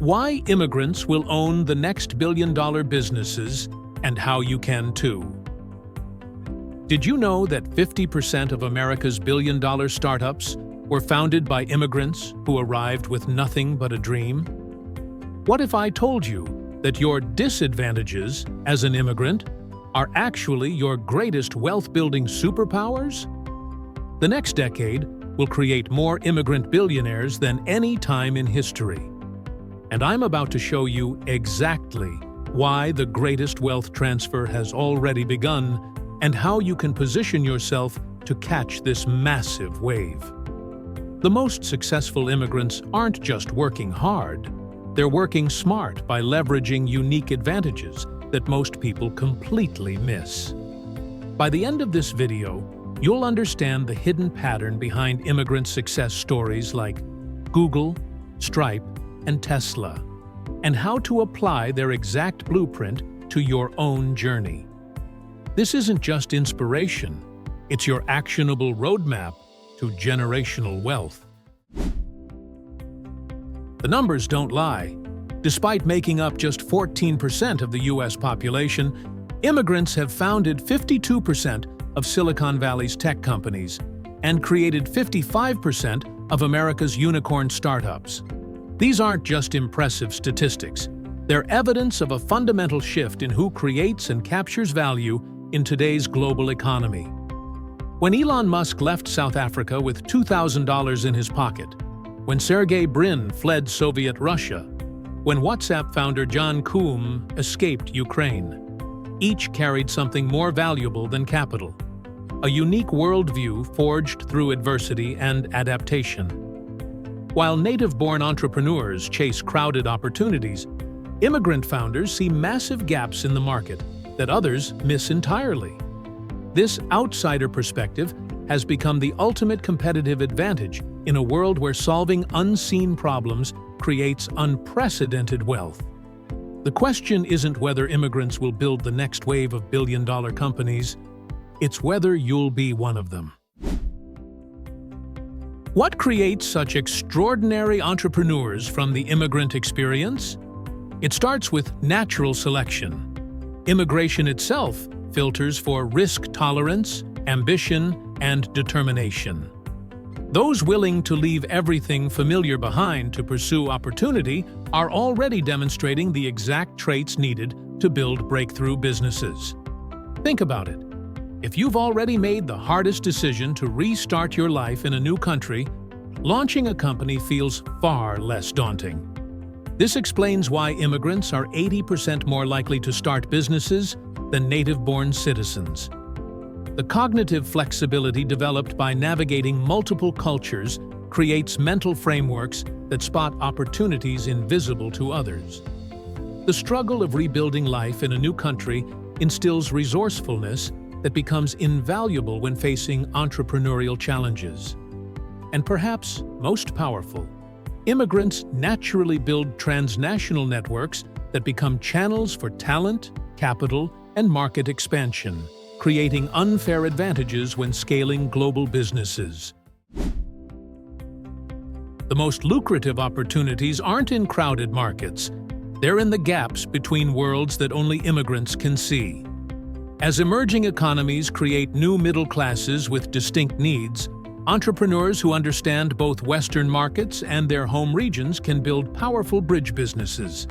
Why immigrants will own the next billion-dollar businesses and how you can too. Did you know that 50% of America's billion-dollar startups were founded by immigrants who arrived with nothing but a dream? What if I told you that your disadvantages as an immigrant are actually your greatest wealth-building superpowers? The next decade will create more immigrant billionaires than any time in history. And I'm about to show you exactly why the greatest wealth transfer has already begun and how you can position yourself to catch this massive wave. The most successful immigrants aren't just working hard, they're working smart by leveraging unique advantages that most people completely miss. By the end of this video, you'll understand the hidden pattern behind immigrant success stories like Google, Stripe, and Tesla, and how to apply their exact blueprint to your own journey. This isn't just inspiration, it's your actionable roadmap to generational wealth. The numbers don't lie. Despite making up just 14% of the US population, immigrants have founded 52% of Silicon Valley's tech companies and created 55% of America's unicorn startups. These aren't just impressive statistics. They're evidence of a fundamental shift in who creates and captures value in today's global economy. When Elon Musk left South Africa with $2,000 in his pocket, when Sergey Brin fled Soviet Russia, when WhatsApp founder John Koum escaped Ukraine, each carried something more valuable than capital: a unique worldview forged through adversity and adaptation. While native-born entrepreneurs chase crowded opportunities, immigrant founders see massive gaps in the market that others miss entirely. This outsider perspective has become the ultimate competitive advantage in a world where solving unseen problems creates unprecedented wealth. The question isn't whether immigrants will build the next wave of billion-dollar companies, it's whether you'll be one of them. What creates such extraordinary entrepreneurs from the immigrant experience? It starts with natural selection. Immigration itself filters for risk tolerance, ambition, and determination. Those willing to leave everything familiar behind to pursue opportunity are already demonstrating the exact traits needed to build breakthrough businesses. Think about it. If you've already made the hardest decision to restart your life in a new country, launching a company feels far less daunting. This explains why immigrants are 80% more likely to start businesses than native-born citizens. The cognitive flexibility developed by navigating multiple cultures creates mental frameworks that spot opportunities invisible to others. The struggle of rebuilding life in a new country instills resourcefulness that becomes invaluable when facing entrepreneurial challenges. And perhaps most powerful, immigrants naturally build transnational networks that become channels for talent, capital, and market expansion, creating unfair advantages when scaling global businesses. The most lucrative opportunities aren't in crowded markets. They're in the gaps between worlds that only immigrants can see. As emerging economies create new middle classes with distinct needs, entrepreneurs who understand both Western markets and their home regions can build powerful bridge businesses.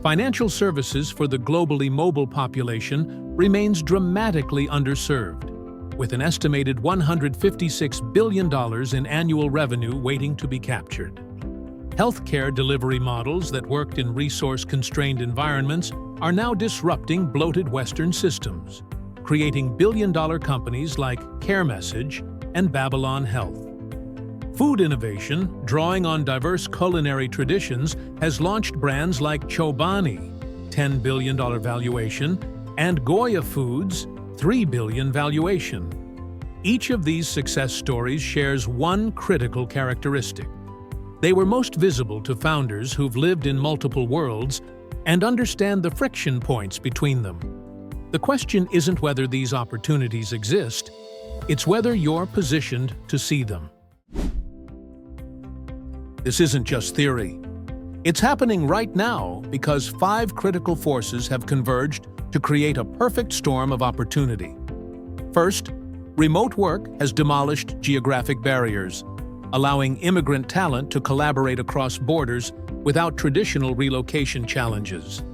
Financial services for the globally mobile population remains dramatically underserved, with an estimated $156 billion in annual revenue waiting to be captured. Healthcare delivery models that worked in resource-constrained environments are now disrupting bloated Western systems, creating billion-dollar companies like CareMessage and Babylon Health. Food innovation, drawing on diverse culinary traditions, has launched brands like Chobani, $10 billion valuation, and Goya Foods, $3 billion valuation. Each of these success stories shares one critical characteristic. They were most visible to founders who've lived in multiple worlds and understand the friction points between them. The question isn't whether these opportunities exist, it's whether you're positioned to see them. This isn't just theory. It's happening right now because 5 critical forces have converged to create a perfect storm of opportunity. First, remote work has demolished geographic barriers, allowing immigrant talent to collaborate across borders without traditional relocation challenges.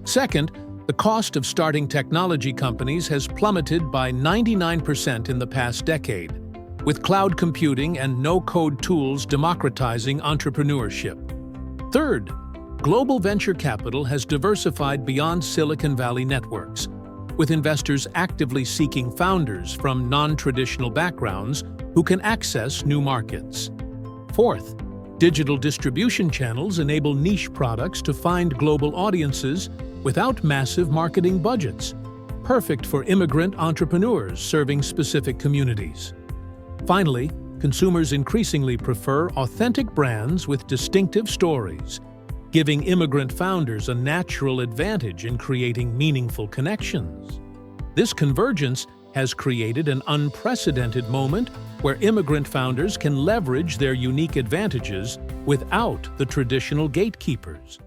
Second, the cost of starting technology companies has plummeted by 99% in the past decade, with cloud computing and no-code tools democratizing entrepreneurship. Third, global venture capital has diversified beyond Silicon Valley networks, with investors actively seeking founders from non-traditional backgrounds who can access new markets. Fourth, digital distribution channels enable niche products to find global audiences without massive marketing budgets, perfect for immigrant entrepreneurs serving specific communities. Finally, consumers increasingly prefer authentic brands with distinctive stories, giving immigrant founders a natural advantage in creating meaningful connections. This convergence has created an unprecedented moment where immigrant founders can leverage their unique advantages without the traditional gatekeepers.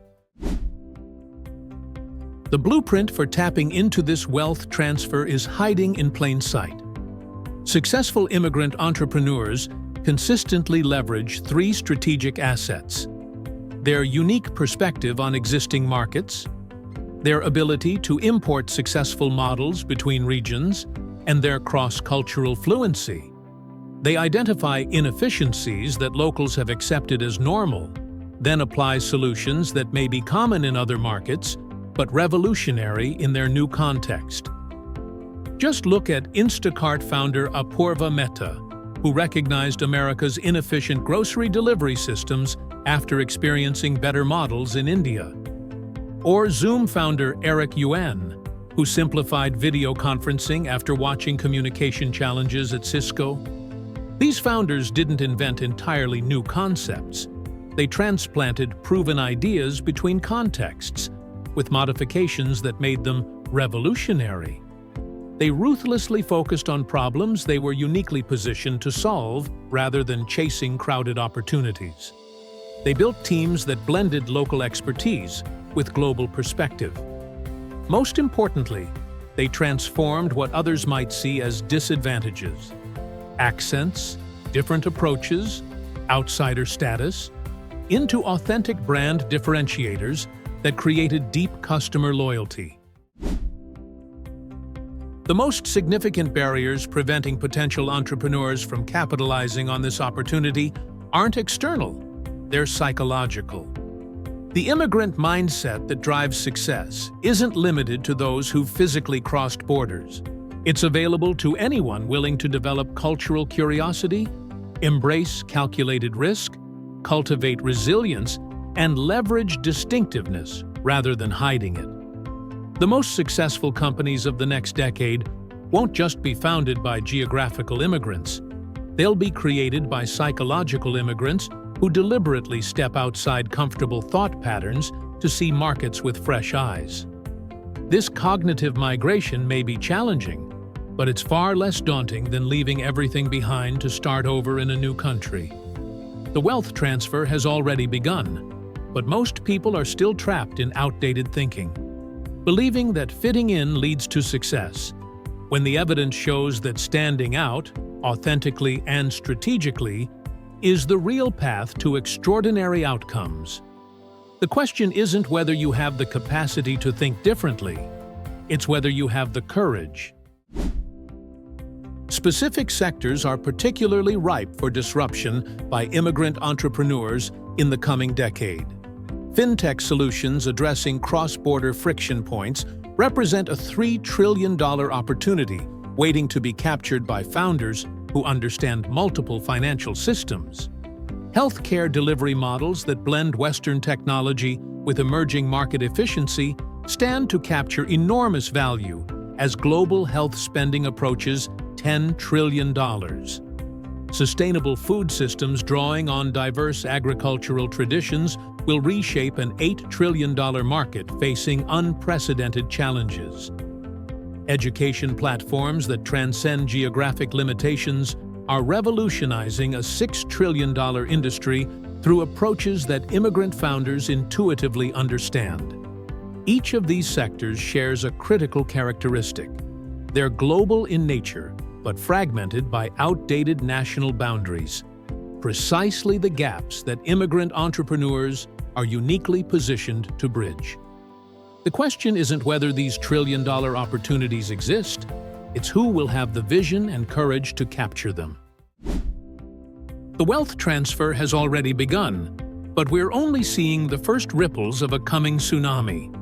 The blueprint for tapping into this wealth transfer is hiding in plain sight. Successful immigrant entrepreneurs consistently leverage 3 strategic assets: their unique perspective on existing markets, their ability to import successful models between regions, and their cross-cultural fluency. They identify inefficiencies that locals have accepted as normal, then apply solutions that may be common in other markets, but revolutionary in their new context. Just look at Instacart founder Apurva Mehta, who recognized America's inefficient grocery delivery systems after experiencing better models in India. Or Zoom founder Eric Yuan, who simplified video conferencing after watching communication challenges at Cisco. These founders didn't invent entirely new concepts. They transplanted proven ideas between contexts, with modifications that made them revolutionary. They ruthlessly focused on problems they were uniquely positioned to solve rather than chasing crowded opportunities. They built teams that blended local expertise with global perspective. Most importantly, they transformed what others might see as disadvantages: accents, different approaches, outsider status, into authentic brand differentiators that created deep customer loyalty. The most significant barriers preventing potential entrepreneurs from capitalizing on this opportunity aren't external, they're psychological. The immigrant mindset that drives success isn't limited to those who've physically crossed borders. It's available to anyone willing to develop cultural curiosity, embrace calculated risk, cultivate resilience, and leverage distinctiveness rather than hiding it. The most successful companies of the next decade won't just be founded by geographical immigrants. They'll be created by psychological immigrants who deliberately step outside comfortable thought patterns to see markets with fresh eyes. This cognitive migration may be challenging, but it's far less daunting than leaving everything behind to start over in a new country. The wealth transfer has already begun, but most people are still trapped in outdated thinking, believing that fitting in leads to success, when the evidence shows that standing out, authentically and strategically, is the real path to extraordinary outcomes. The question isn't whether you have the capacity to think differently, it's whether you have the courage. Specific sectors are particularly ripe for disruption by immigrant entrepreneurs in the coming decade. Fintech solutions addressing cross-border friction points represent a $3 trillion opportunity waiting to be captured by founders who understand multiple financial systems. Healthcare delivery models that blend Western technology with emerging market efficiency stand to capture enormous value as global health spending approaches $10 trillion. Sustainable food systems drawing on diverse agricultural traditions will reshape an $8 trillion market facing unprecedented challenges. Education platforms that transcend geographic limitations are revolutionizing a $6 trillion industry through approaches that immigrant founders intuitively understand. Each of these sectors shares a critical characteristic. They're global in nature, but fragmented by outdated national boundaries. Precisely the gaps that immigrant entrepreneurs are uniquely positioned to bridge. The question isn't whether these trillion-dollar opportunities exist, it's who will have the vision and courage to capture them. The wealth transfer has already begun, but we're only seeing the first ripples of a coming tsunami.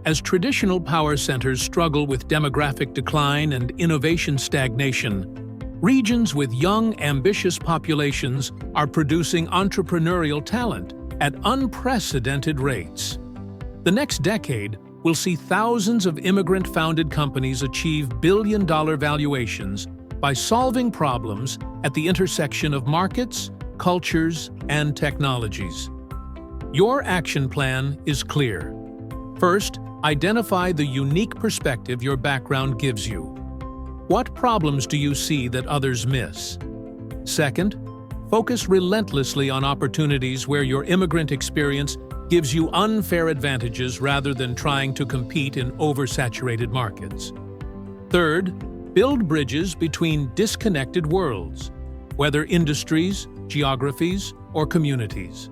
As traditional power centers struggle with demographic decline and innovation stagnation, regions with young, ambitious populations are producing entrepreneurial talent at unprecedented rates. The next decade will see thousands of immigrant-founded companies achieve billion-dollar valuations by solving problems at the intersection of markets, cultures, and technologies. Your action plan is clear. First, identify the unique perspective your background gives you. What problems do you see that others miss? Second, focus relentlessly on opportunities where your immigrant experience gives you unfair advantages rather than trying to compete in oversaturated markets. Third, build bridges between disconnected worlds, whether industries, geographies, or communities.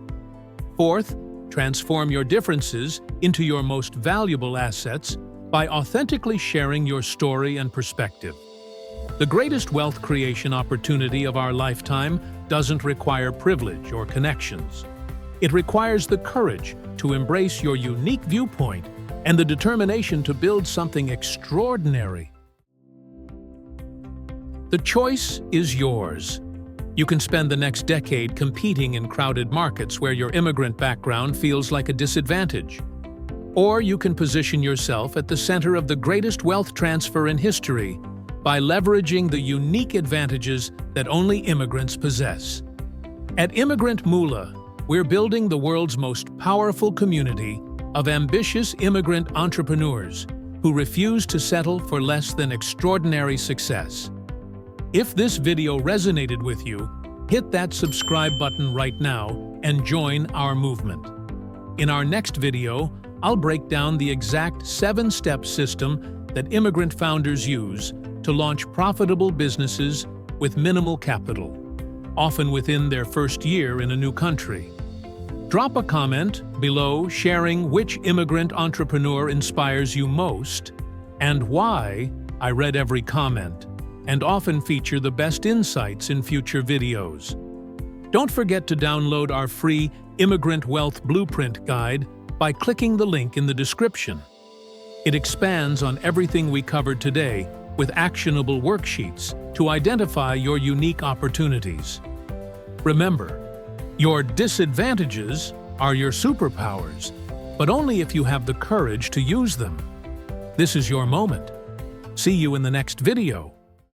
Fourth, transform your differences into your most valuable assets by authentically sharing your story and perspective. The greatest wealth creation opportunity of our lifetime doesn't require privilege or connections. It requires the courage to embrace your unique viewpoint and the determination to build something extraordinary. The choice is yours. You can spend the next decade competing in crowded markets where your immigrant background feels like a disadvantage. Or you can position yourself at the center of the greatest wealth transfer in history by leveraging the unique advantages that only immigrants possess. At Immigrant Moolah, we're building the world's most powerful community of ambitious immigrant entrepreneurs who refuse to settle for less than extraordinary success. If this video resonated with you, hit that subscribe button right now and join our movement. In our next video, I'll break down the exact 7-step system that immigrant founders use to launch profitable businesses with minimal capital, often within their first year in a new country. Drop a comment below sharing which immigrant entrepreneur inspires you most and why. I read every comment and often feature the best insights in future videos. Don't forget to download our free Immigrant Wealth Blueprint Guide by clicking the link in the description. It expands on everything we covered today with actionable worksheets to identify your unique opportunities. Remember, your disadvantages are your superpowers, but only if you have the courage to use them. This is your moment. See you in the next video.